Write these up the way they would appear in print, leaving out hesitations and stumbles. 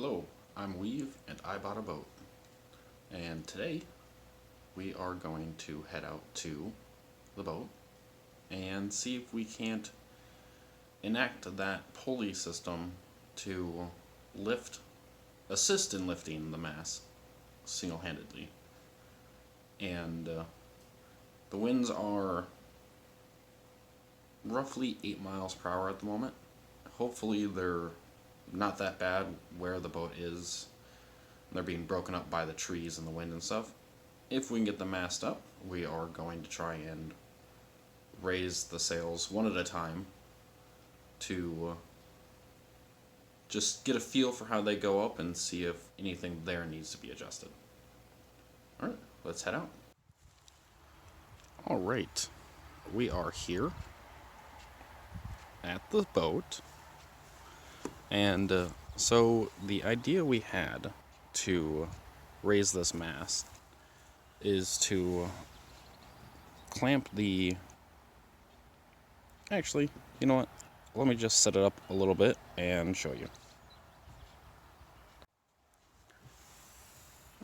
Hello, I'm Weave and I bought a boat. And today we are going to head out to the boat and see if we can't enact that pulley system to assist in lifting the mast single-handedly. And the winds are roughly 8 miles per hour at the moment. Hopefully they're not that bad where the boat is. They're being broken up by the trees and the wind and stuff. If we can get the mast up, we are going to try and raise the sails one at a time to just get a feel for how they go up and see if anything there needs to be adjusted. Alright, let's head out. Alright, we are here at the boat. And so the idea we had to raise this mast is to clamp the... Actually, you know what? Let me just set it up a little bit and show you.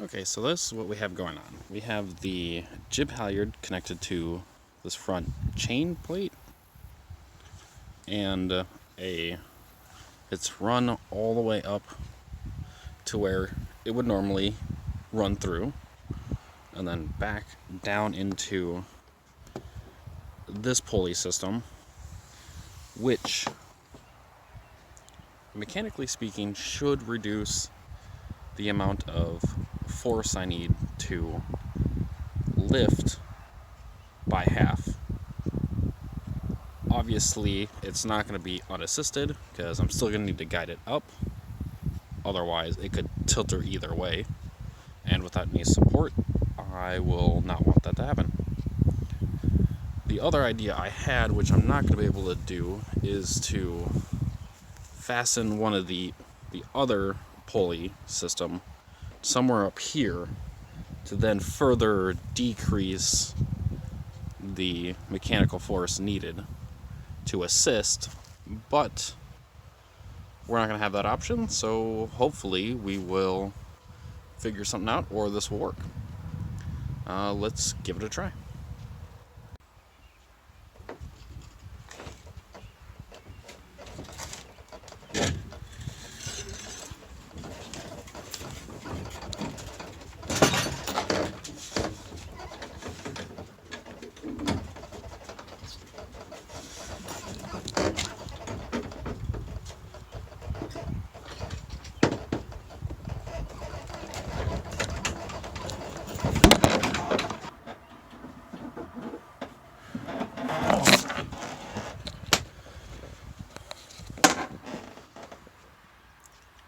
Okay, so this is what we have going on. We have the jib halyard connected to this front chain plate, and it's run all the way up to where it would normally run through, and then back down into this pulley system, which, mechanically speaking, should reduce the amount of force I need to lift by half. Obviously, it's not going to be unassisted, because I'm still going to need to guide it up. Otherwise, it could tilt her either way. And without any support, I will not want that to happen. The other idea I had, which I'm not going to be able to do, is to fasten one of the other pulley system somewhere up here to then further decrease the mechanical force needed to assist, but we're not going to have that option, so hopefully we will figure something out, or this will work. Let's give it a try.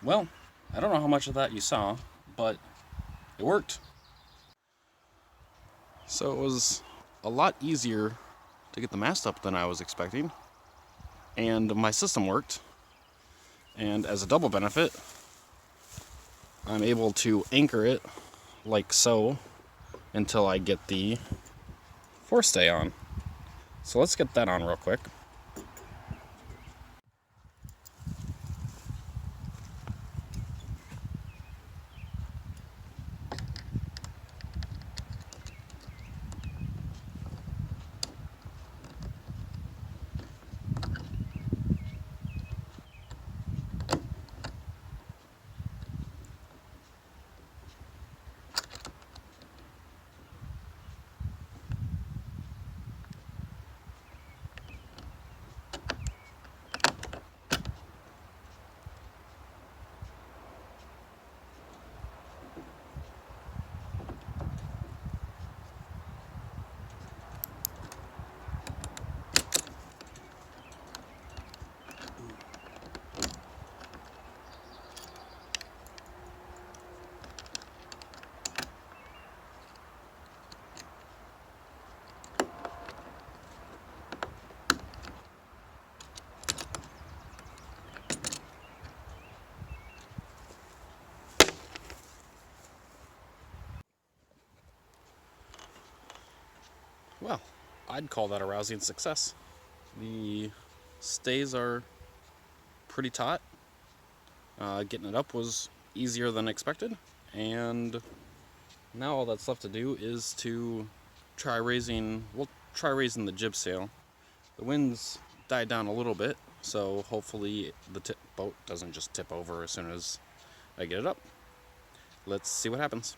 Well, I don't know how much of that you saw, but it worked. So it was a lot easier to get the mast up than I was expecting, and my system worked. And as a double benefit, I'm able to anchor it like so until I get the forestay on. So let's get that on real quick. Well, I'd call that a rousing success. The stays are pretty taut. Getting it up was easier than expected, and now all that's left to do is to try raising the jib sail. The wind's died down a little bit, so hopefully the boat doesn't just tip over as soon as I get it up. Let's see what happens.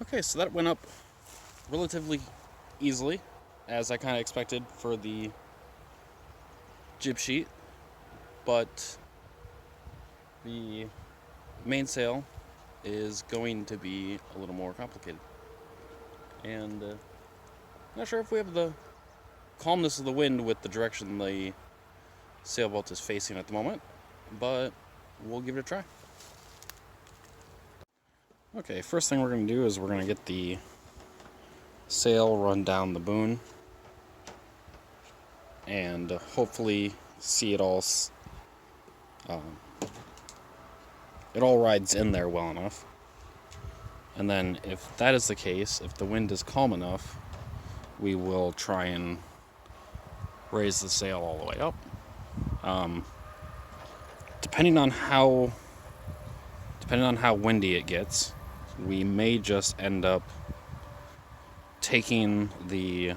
Okay, so that went up relatively easily, as I kind of expected for the jib sheet, but the mainsail is going to be a little more complicated. And not sure if we have the calmness of the wind with the direction the sailboat is facing at the moment, but we'll give it a try. Okay, first thing we're going to do is we're going to get the sail run down the boom and hopefully see it all rides in there well enough. And then if that is the case, if the wind is calm enough, we will try and raise the sail all the way up. Depending on how windy it gets, we may just end up taking the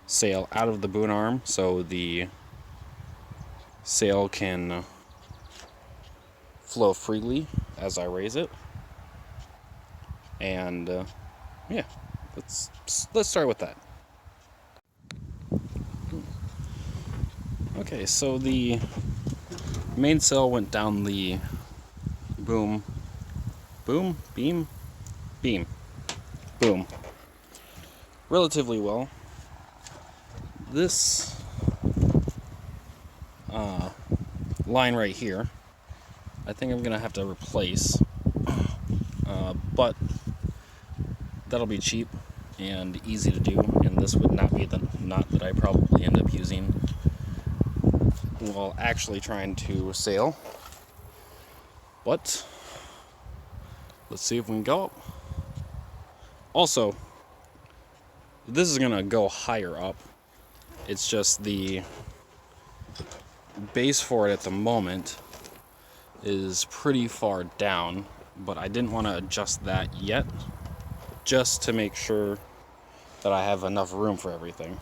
sail out of the boom arm so the sail can flow freely as I raise it. And yeah, let's start with that. Okay, so the mainsail went down the boom relatively well. This line right here, I think I'm gonna have to replace, but that'll be cheap and easy to do, and this would not be the knot that I probably end up using while actually trying to sail. But let's see if we can go up. Also, this is gonna go higher up. It's just the base for it at the moment is pretty far down, but I didn't want to adjust that yet, just to make sure that I have enough room for everything.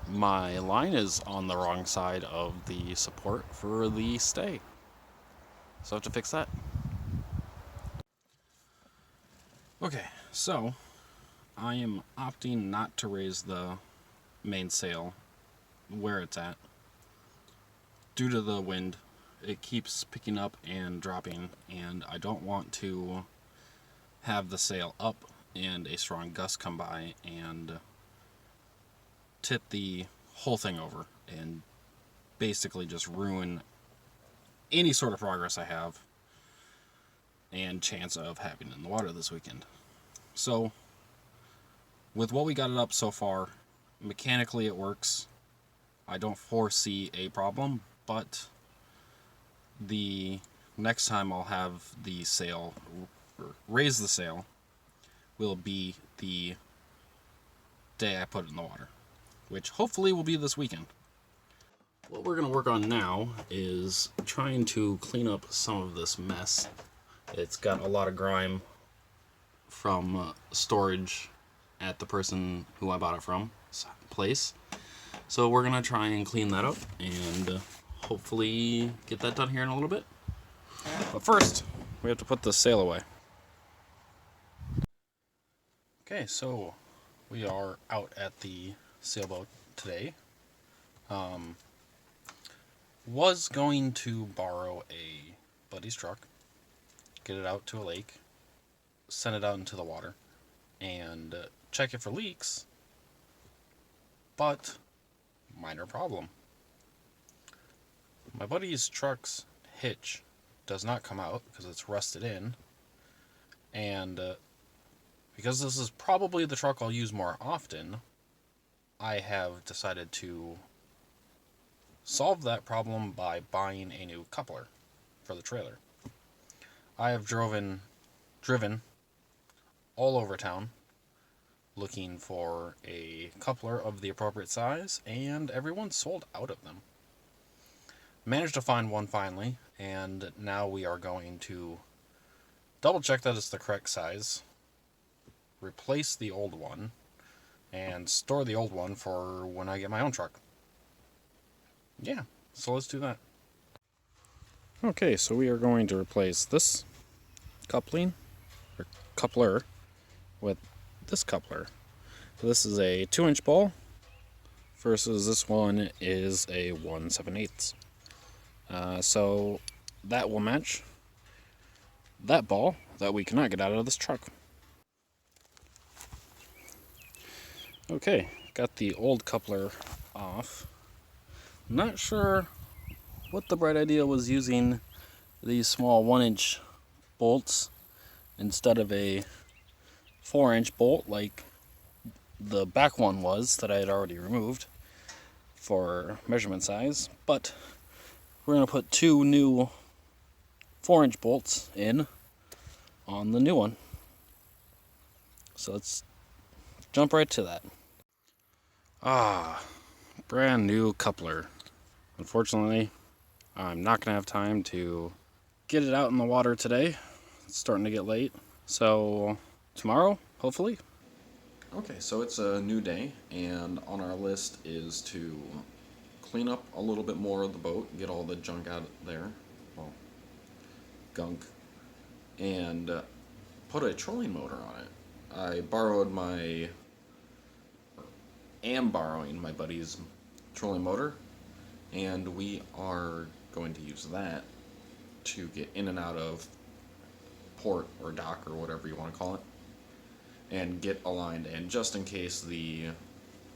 my line is on the wrong side of the support for the stay. So I have to fix that. Okay, so I am opting not to raise the mainsail where it's at due to the wind. It keeps picking up and dropping, and I don't want to have the sail up and a strong gust come by and tip the whole thing over and basically just ruin any sort of progress I have and chance of having it in the water this weekend. So with what we got it up so far, mechanically it works. I don't foresee a problem, but the next time I'll have the sail, raise the sail, will be the day I put it in the water, which hopefully will be this weekend. What we're going to work on now is trying to clean up some of this mess. It's got a lot of grime from storage at the person who I bought it from place. So we're going to try and clean that up and hopefully get that done here in a little bit. But first, we have to put the sail away. Okay, so we are out at the sailboat today. Was going to borrow a buddy's truck, get it out to a lake, send it out into the water, and check it for leaks, but minor problem. My buddy's truck's hitch does not come out because it's rusted in, and because this is probably the truck I'll use more often, I have decided to solve that problem by buying a new coupler for the trailer. I have driven all over town looking for a coupler of the appropriate size, and everyone's sold out of them. Managed to find one finally, and now we are going to double check that it's the correct size, replace the old one, and store the old one for when I get my own truck. Yeah, so let's do that. Okay, so we are going to replace this coupler with this coupler. So this is a 2-inch ball versus this one is a 1/7/8. So that will match that ball that we cannot get out of this truck. Okay, got the old coupler off. Not sure what the bright idea was using these small 1-inch bolts instead of a 4-inch bolt like the back one was that I had already removed for measurement size, but we're going to put 2 new 4-inch bolts in on the new one. So let's jump right to that. Brand new coupler. Unfortunately, I'm not going to have time to get it out in the water today. It's starting to get late. So tomorrow, hopefully. Okay, so it's a new day, and on our list is to clean up a little bit more of the boat, get all the junk out there, well, gunk, and put a trolling motor on it. I am borrowing my buddy's trolling motor, and we are going to use that to get in and out of port or dock or whatever you want to call it, and get aligned. And just in case the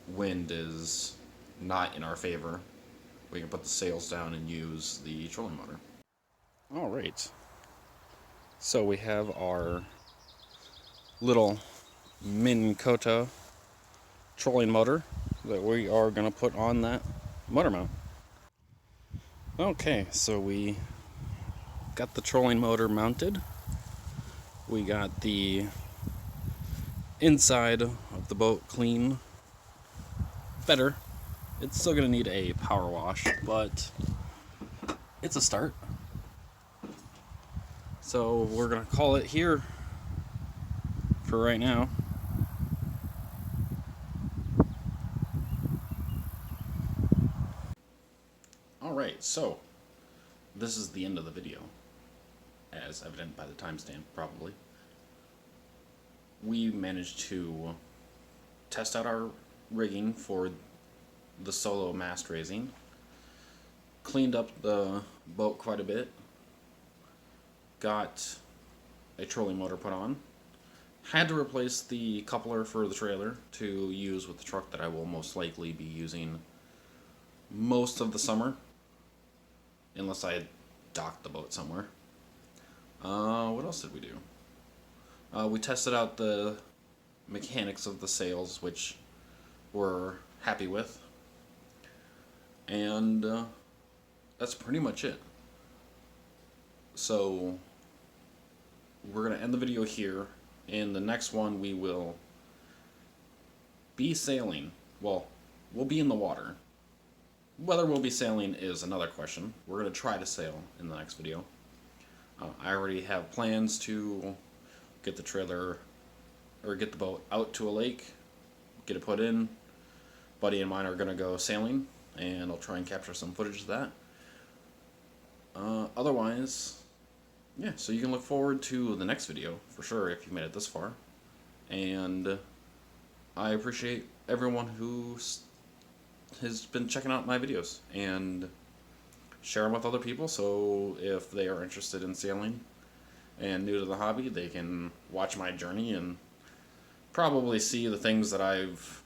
wind is not in our favor, we can put the sails down and use the trolling motor. Alright, so we have our little Minn Kota trolling motor that we are going to put on that motor mount. Okay, so we got the trolling motor mounted. We got the inside of the boat clean. Better. It's still going to need a power wash, but it's a start. So we're going to call it here for right now. Alright, so this is the end of the video, as evident by the timestamp, probably. We managed to test out our rigging for the solo mast raising, cleaned up the boat quite a bit, got a trolling motor put on, had to replace the coupler for the trailer to use with the truck that I will most likely be using most of the summer, unless I docked the boat somewhere. What else did we do? We tested out the mechanics of the sails, which we're happy with, and that's pretty much it. So we're going to end the video here. In the next one we will be sailing. Well, we'll be in the water. Whether we'll be sailing is another question. We're going to try to sail in the next video. I already have plans to get the trailer, or get the boat out to a lake, get it put in. Buddy and mine are going to go sailing, and I'll try and capture some footage of that. Otherwise, yeah, so you can look forward to the next video, for sure, if you made it this far. And I appreciate everyone who has been checking out my videos, and share them with other people, so if they are interested in sailing and new to the hobby, they can watch my journey and probably see the things that I've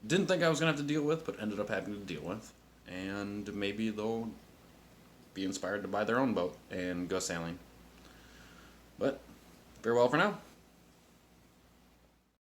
didn't think I was going to have to deal with, but ended up having to deal with. And maybe they'll be inspired to buy their own boat and go sailing. But farewell for now.